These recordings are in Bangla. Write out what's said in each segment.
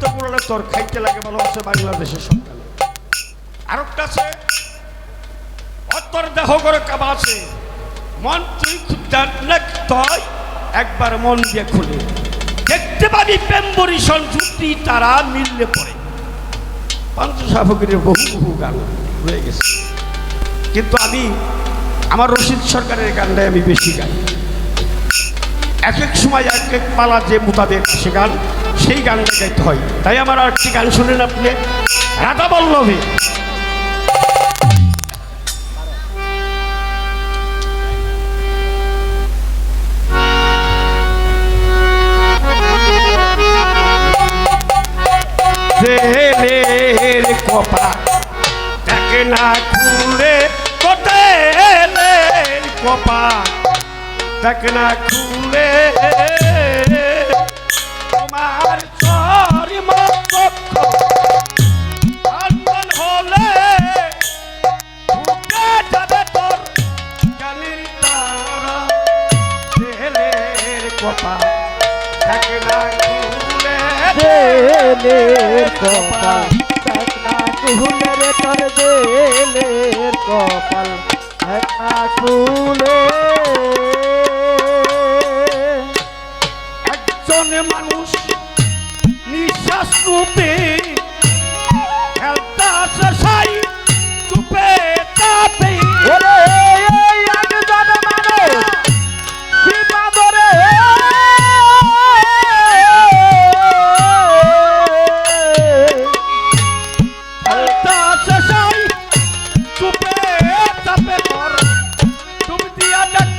করতে করলে তোর খাইতে লাগে ভালো আছে বাংলাদেশের সরকার। আরেকটা আছে অতর দেহ করে কাবা আছে মন তুই খুদাই একবার মন দিয়ে খুলে দেখতে পাবি প্রেম বরিশন যুক্তি তারা মিললে পড়ে। পঞ্চাশ ফকিরের বহু বহু গান হয়ে গেছে, কিন্তু আমি আমার রশিদ সরকারের গানটাই আমি বেশি গাই। এক এক সময় এক এক পালা যে মোতাবেক সে গান সেই গানটা গাইতে হয়। তাই আমার আর একটি গান শুনেন আপনি, রাধা বল্লভে। জেলের কপা দেখে না খুলে কোটেলের কপা দেখে না খুলে তোমার চরিম চক্ষ আন্দোলন হলে ঢুকে যাবে তোর গানের তারা। জেলের কপা দেখে না খুলে জেলের কপাল দেখ না খুলে রে তোর জেলের কপাল দেখ না খুলে। একজন মানুষ নিঃশ্বাস রূপে খেলতা সাই চুপে চাপে ওরে একজন মানুষ কি বাদরে খেলতা সাই চুপে চাপে কর তুমি দিয়া দেখ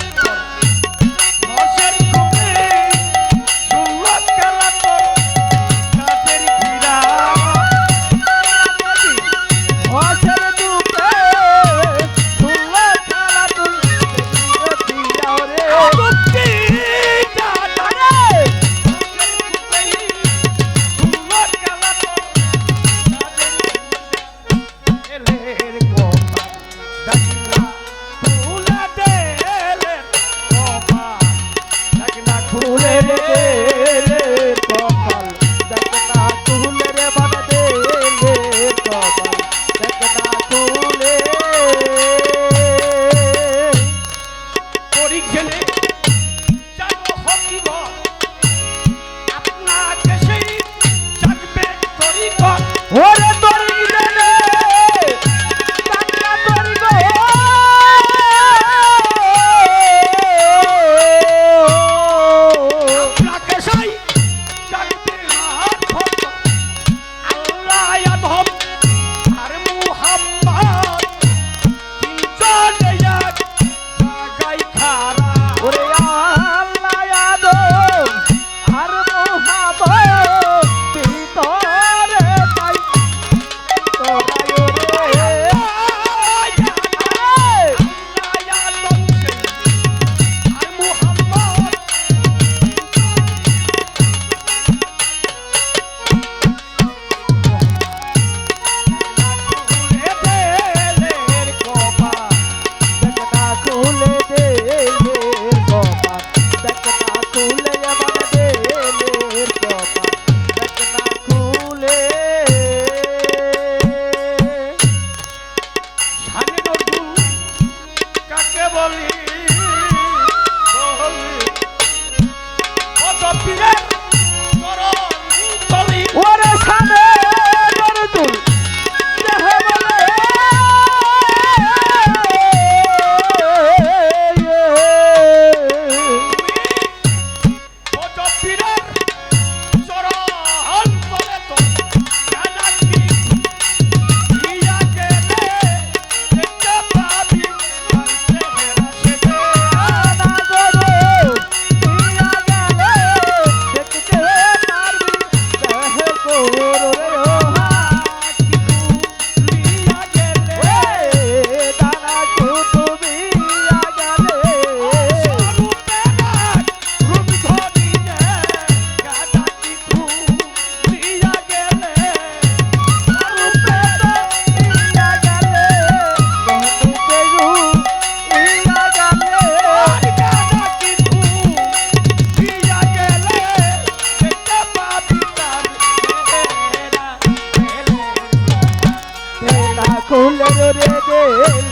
রসের কূপে সুল্লা খেলা কর কাদের ঘিরা হসের দুপে ফুলা খেলা তুই দিয়া রে মুক্তি দাদারে সুল্লা খেলা কর এলের কোপা দাকিনা ফুলা দেলে কোপা দাকিনা খুলে রে জেলের কপাল দেখ না খুলে রে বাবা জেলের কপাল দেখ না খুলে। পরীক্ষণে জানো হকিব আপনাকে সেই জাগবে তরিকত ওরে তরি রে কান্না তরি গো আপনাকে সেই জাগবে আর ভক্ত আল্লাহ আদম আর মুহাম্মদ তিনজনে এক জায়গায় খাড়া ওরে আল্লাহ আদম আর মুহাম্মদ ভিতরে তাই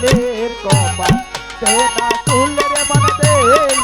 দেলের কপাল দেনা তুলে রে মন দেলের